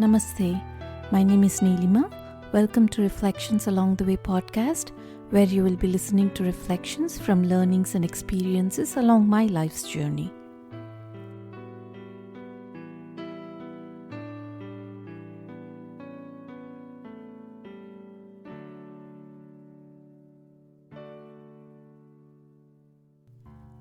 Namaste. My name is Neelima. Welcome to Reflections Along the Way podcast, where you will be listening to reflections from learnings and experiences along my life's journey.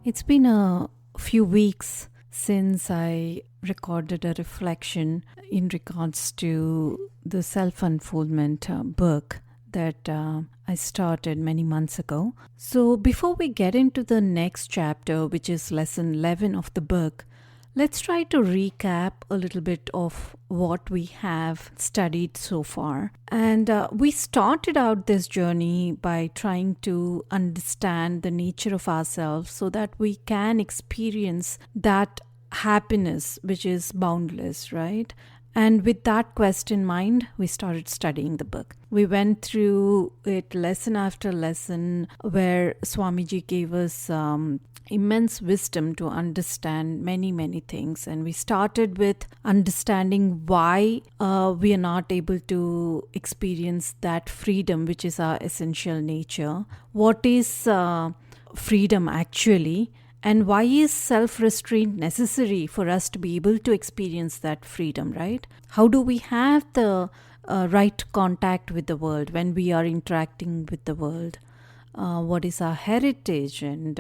It's been a few weeks since I recorded a reflection in regards to the Self-Unfoldment book that I started many months ago. So before we get into the next chapter, which is lesson 11 of the book, let's try to recap a little bit of what we have studied so far. And we started out this journey by trying to understand the nature of ourselves so that we can experience that happiness which is boundless, right? And with that quest in mind, we started studying the book. We went through it lesson after lesson where Swamiji gave us immense wisdom to understand many things. And we started with understanding why we are not able to experience that freedom, which is our essential nature. What is freedom actually? And why is self-restraint necessary for us to be able to experience that freedom, right? How do we have the right contact with the world when we are interacting with the world? What is our heritage? And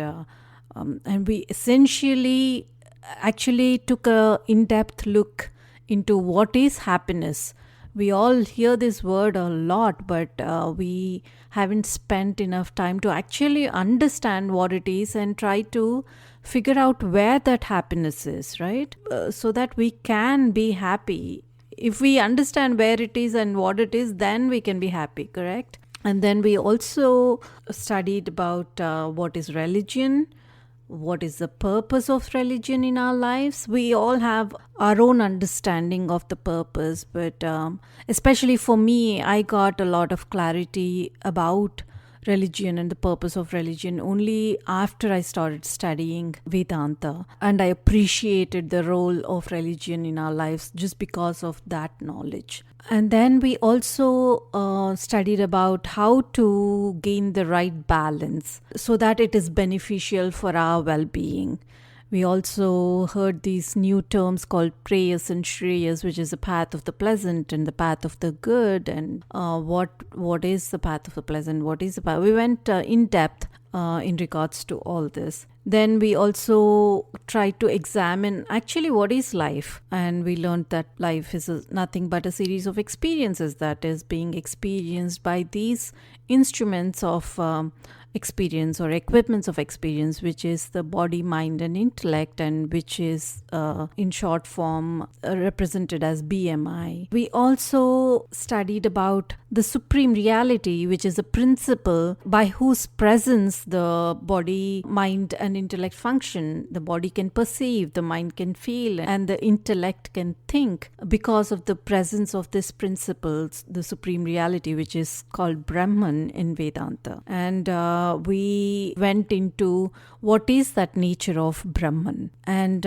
we essentially actually took a in-depth look into what is happiness. We all hear this word a lot, but we haven't spent enough time to actually understand what it is and try to figure out where that happiness is, right? So that we can be happy. If we understand where it is and what it is, then we can be happy, correct? And then we also studied about what is religion. What is the purpose of religion in our lives? We all have our own understanding of the purpose, but especially for me, I got a lot of clarity about religion and the purpose of religion only after I started studying Vedanta. And I appreciated the role of religion in our lives just because of that knowledge. And then we also studied about how to gain the right balance so that it is beneficial for our well-being. We also heard these new terms called prayas and shreyas, which is the path of the pleasant and the path of the good. And what is the path of the pleasant? What is the path? We went in depth in regards to all this. Then we also tried to examine actually what is life. And we learned that life is nothing but a series of experiences that is being experienced by these instruments of experience or equipments of experience, which is the body, mind and intellect, and which is in short form represented as BMI. We also studied about the supreme reality, which is a principle by whose presence the body, mind and intellect function. The body can perceive, the mind can feel, and the intellect can think because of the presence of this principle, the supreme reality, which is called Brahman in Vedanta. And we went into what is that nature of Brahman. And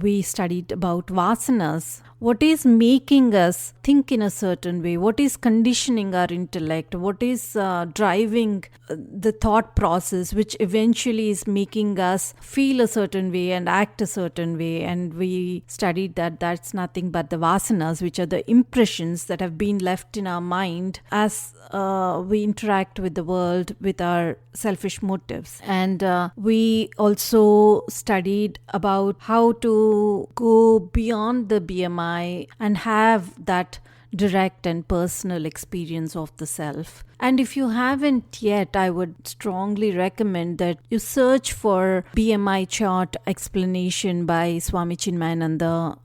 we studied about vasanas. What is making us think in a certain way? What is conditioning our intellect? What is driving the thought process, which eventually is making us feel a certain way and act a certain way? And we studied that that's nothing but the vasanas, which are the impressions that have been left in our mind as we interact with the world with our selfish motives. And we also studied about how to go beyond the BMI and have that direct and personal experience of the self. And if you haven't yet, I would strongly recommend that you search for BMI chart explanation by Swami Chinmayananda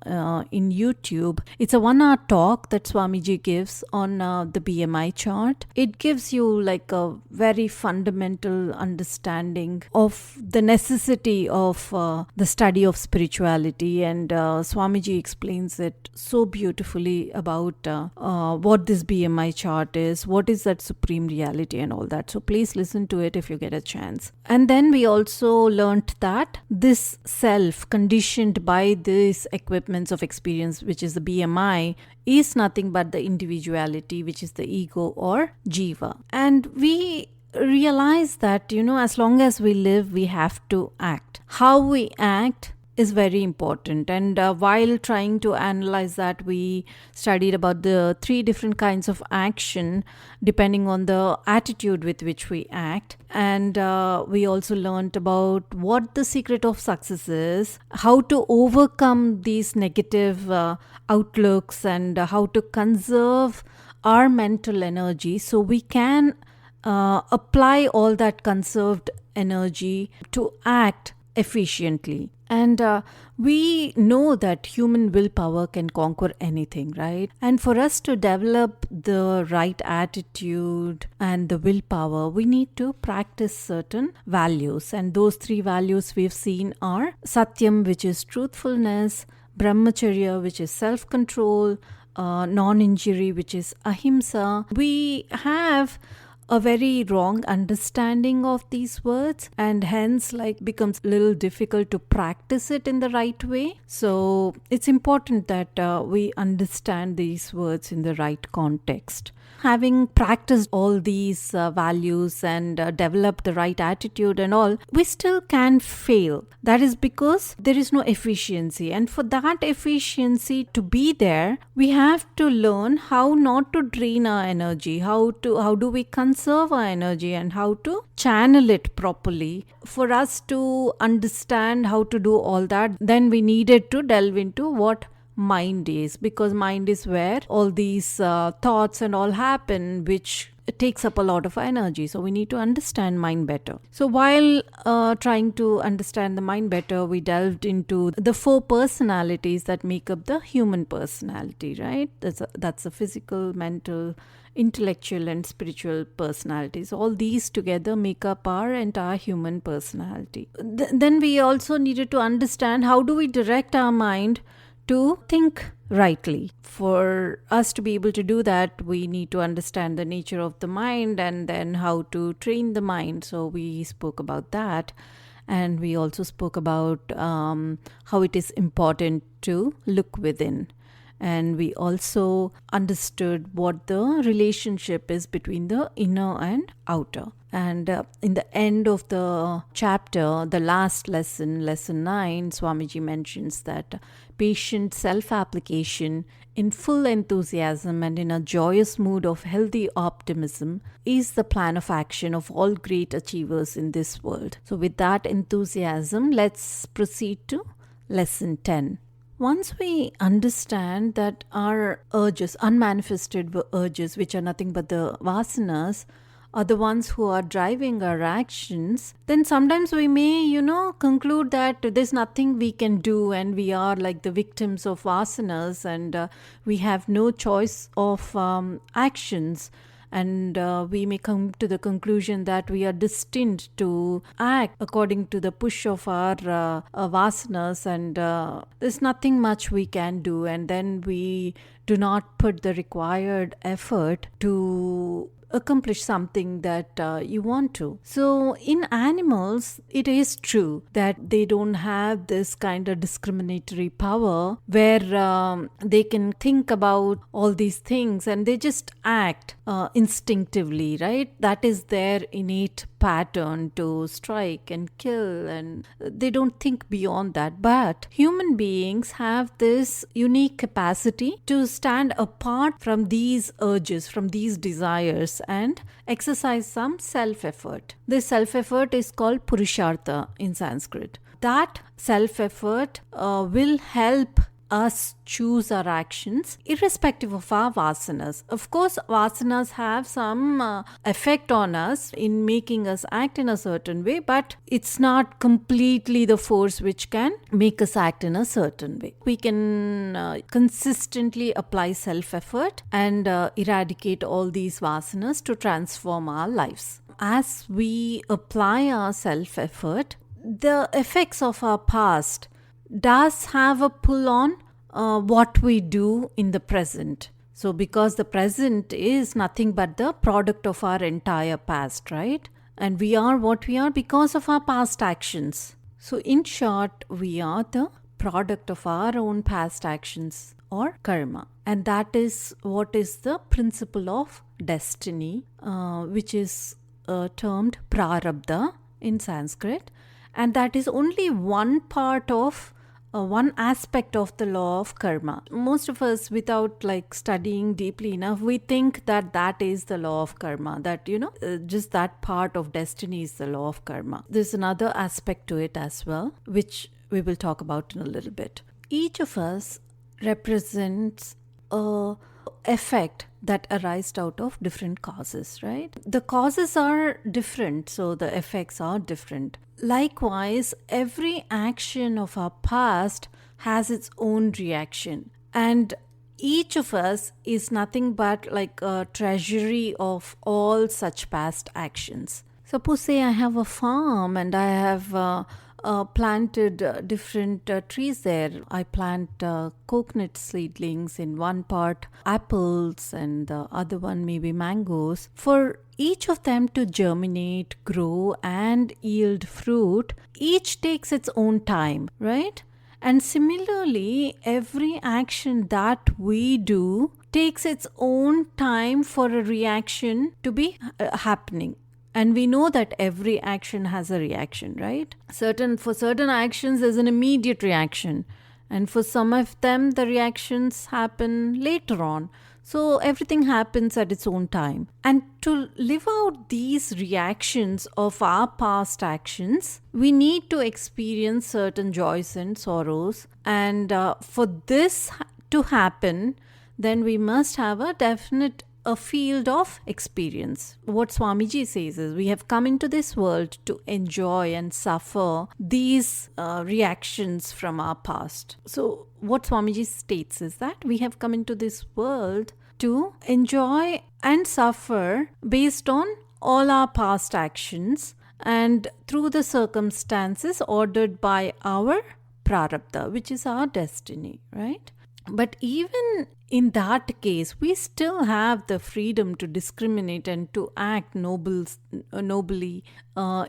in YouTube. It's a 1-hour talk that Swamiji gives on the BMI chart. It gives you like a very fundamental understanding of the necessity of the study of spirituality, and Swamiji explains it so beautifully about what this BMI chart is, what is that supreme reality and all that. So please listen to it if you get a chance. And then we also learnt that this self conditioned by these equipments of experience, which is the BMI, is nothing but the individuality, which is the ego or jiva. And we realize that, as long as we live, we have to act. How we act is very important. And while trying to analyze that, we studied about the 3 different kinds of action depending on the attitude with which we act. And we also learned about what the secret of success is, how to overcome these negative outlooks, and how to conserve our mental energy so we can apply all that conserved energy to act efficiently. And we know that human willpower can conquer anything, right? And for us to develop the right attitude and the willpower, we need to practice certain values. And those 3 values we've seen are Satyam, which is truthfulness, Brahmacharya, which is self-control, non-injury, which is ahimsa. We have a very wrong understanding of these words, and hence becomes a little difficult to practice it in the right way. So it's important that we understand these words in the right context. Having practiced all these values and developed the right attitude and all, we still can fail. That is because there is no efficiency. And for that efficiency to be there, we have to learn how not to drain our energy, how do we conserve our energy, and how to channel it properly. For us to understand how to do all that, then we needed to delve into what mind is, because mind is where all these thoughts and all happen, which takes up a lot of energy. So we need to understand mind better. So while trying to understand the mind better, we delved into the 4 personalities that make up the human personality, right? That's the physical, mental, intellectual and spiritual personalities. All these together make up our entire human personality. Then we also needed to understand how do we direct our mind to think rightly. For us to be able to do that, we need to understand the nature of the mind and then how to train the mind. So we spoke about that. And we also spoke about how it is important to look within. And we also understood what the relationship is between the inner and outer. And in the end of the chapter, the last lesson, lesson 9, Swamiji mentions that patient self-application in full enthusiasm and in a joyous mood of healthy optimism is the plan of action of all great achievers in this world. So with that enthusiasm, let's proceed to lesson 10. Once we understand that our urges, unmanifested urges, which are nothing but the vasanas, are the ones who are driving our actions, then sometimes we may, conclude that there's nothing we can do and we are like the victims of vasanas and we have no choice of actions. And we may come to the conclusion that we are destined to act according to the push of our vasanas, and there's nothing much we can do. And then we do not put the required effort to accomplish something that you want to. So in animals, it is true that they don't have this kind of discriminatory power where they can think about all these things and they just act instinctively, right? That is their innate pattern to strike and kill, and they don't think beyond that. But human beings have this unique capacity to stand apart from these urges, from these desires, and exercise some self-effort. This self-effort is called purushartha in Sanskrit. That self-effort will help us choose our actions irrespective of our vasanas. Of course, vasanas have some effect on us in making us act in a certain way, but it's not completely the force which can make us act in a certain way. We can consistently apply self-effort and eradicate all these vasanas to transform our lives. As we apply our self-effort, the effects of our past does have a pull on what we do in the present. So because the present is nothing but the product of our entire past, right? And we are what we are because of our past actions. So in short, we are the product of our own past actions or karma. And that is what is the principle of destiny, which is termed prarabdha in Sanskrit. And that is only one part of one aspect of the law of karma. Most of us, without like studying deeply enough, we think that that is the law of karma, that just that part of destiny is the law of karma. There's another aspect to it as well, which we will talk about in a little bit. Each of us represents a effect that arises out of different causes, right? The causes are different, so the effects are different. Likewise, every action of our past has its own reaction, and each of us is nothing but like a treasury of all such past actions. Suppose, say, I have a farm and I have planted different trees there. I plant coconut seedlings in one part, apples, and the other one maybe mangoes. For each of them to germinate, grow, and yield fruit, each takes its own time, right? And similarly, every action that we do takes its own time for a reaction to be happening. And we know that every action has a reaction, right? For certain actions, there's an immediate reaction. And for some of them, the reactions happen later on. So everything happens at its own time. And to live out these reactions of our past actions, we need to experience certain joys and sorrows. And for this to happen, then we must have a field of experience. What Swamiji says is, we have come into this world to enjoy and suffer these reactions from our past. So what Swamiji states is that we have come into this world to enjoy and suffer based on all our past actions and through the circumstances ordered by our prarabdha, which is our destiny, right? But even in that case, we still have the freedom to discriminate and to act nobly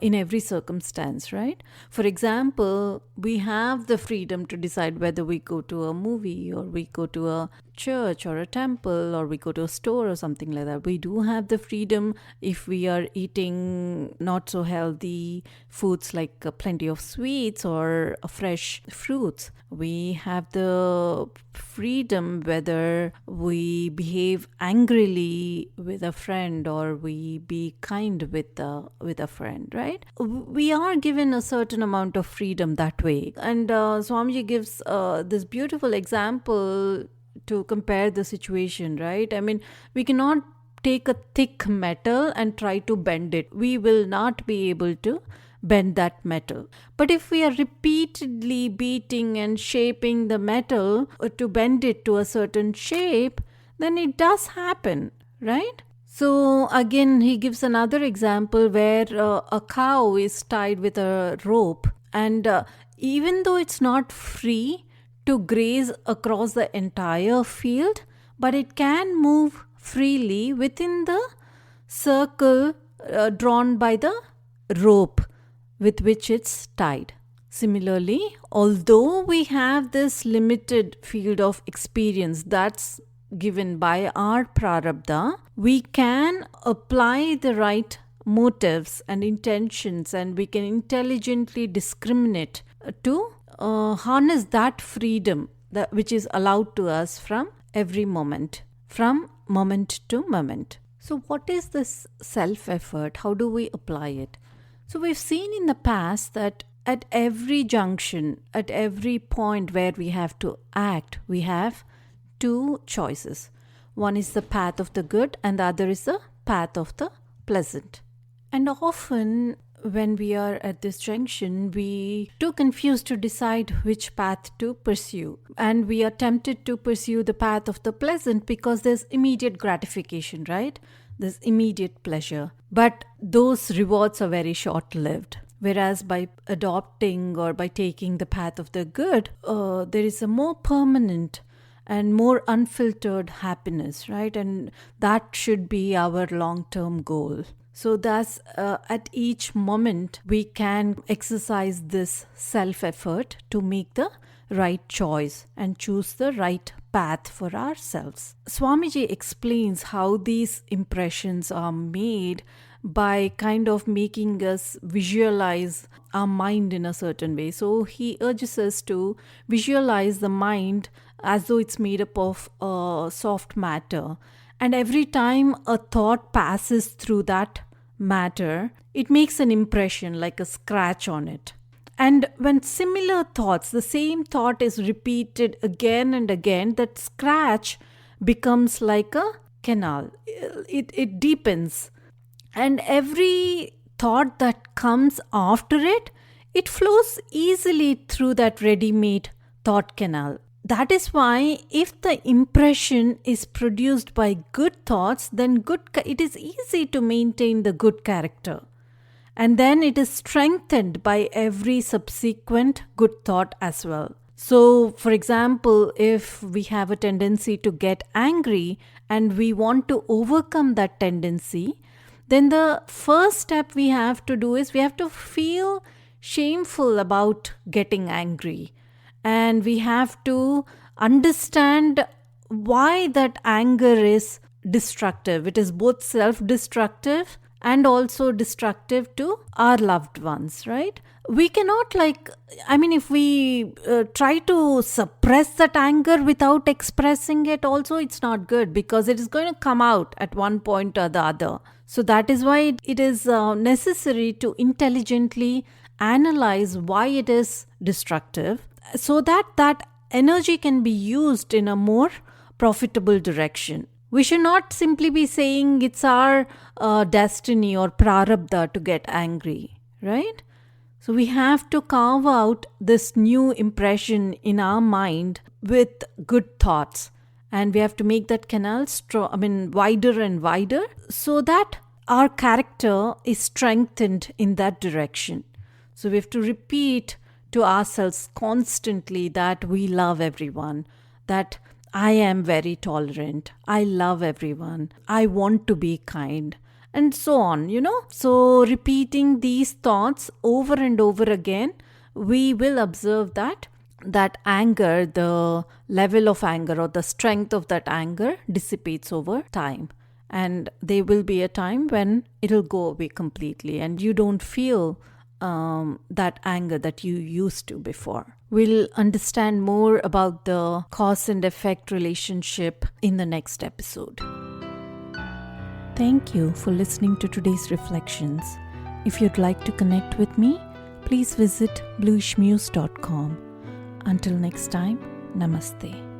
in every circumstance, right? For example, we have the freedom to decide whether we go to a movie or we go to a church or a temple or we go to a store or something like that. We do have the freedom if we are eating not so healthy foods like plenty of sweets or fresh fruits. We have the freedom whether we behave angrily with a friend or we be kind with a friend, right? We are given a certain amount of freedom that way. And Swamiji gives this beautiful example to compare the situation, right? I mean, we cannot take a thick metal and try to bend it. We will not be able to bend that metal. But if we are repeatedly beating and shaping the metal to bend it to a certain shape, then it does happen, right? So again, he gives another example where a cow is tied with a rope, and even though it's not free to graze across the entire field, but it can move freely within the circle drawn by the rope with which it's tied. Similarly, although we have this limited field of experience that's given by our prarabdha, we can apply the right motives and intentions, and we can intelligently discriminate to harness that freedom which is allowed to us from every moment, from moment to moment. So what is this self-effort? How do we apply it? So we've seen in the past that at every junction, at every point where we have to act, we have two choices. One is the path of the good and the other is the path of the pleasant. And often when we are at this junction, we are too confused to decide which path to pursue. And we are tempted to pursue the path of the pleasant because there's immediate gratification, right? There's immediate pleasure. But those rewards are very short-lived. Whereas by adopting or by taking the path of the good, there is a more permanent and more unfiltered happiness, right? And that should be our long-term goal. So thus, at each moment, we can exercise this self-effort to make the right choice and choose the right path for ourselves. Swamiji explains how these impressions are made by kind of making us visualize our mind in a certain way. So he urges us to visualize the mind as though it's made up of soft matter. And every time a thought passes through that matter, it makes an impression like a scratch on it. And when similar thoughts, the same thought is repeated again and again, that scratch becomes like a canal. It deepens. And every thought that comes after it, it flows easily through that ready-made thought canal. That is why if the impression is produced by good thoughts, then it is easy to maintain the good character. And then it is strengthened by every subsequent good thought as well. So, for example, if we have a tendency to get angry and we want to overcome that tendency, then the first step we have to do is we have to feel shameful about getting angry. And we have to understand why that anger is destructive. It is both self-destructive and also destructive to our loved ones, right? We cannot if we try to suppress that anger without expressing it also, it's not good, because it is going to come out at one point or the other. So that is why it is necessary to intelligently analyze why it is destructive, so that that energy can be used in a more profitable direction. We should not simply be saying it's our destiny or prarabdha to get angry, right? So we have to carve out this new impression in our mind with good thoughts. And we have to make that canal wider and wider, so that our character is strengthened in that direction. So we have to repeat to ourselves constantly that we love everyone, that I am very tolerant, I love everyone, I want to be kind, and so on, So repeating these thoughts over and over again, we will observe that anger, the level of anger or the strength of that anger dissipates over time. And there will be a time when it'll go away completely and you don't feel that anger that you used to before. We'll understand more about the cause and effect relationship in the next episode. Thank you for listening to today's reflections. If you'd like to connect with me, please visit bluishmuse.com. Until next time, namaste.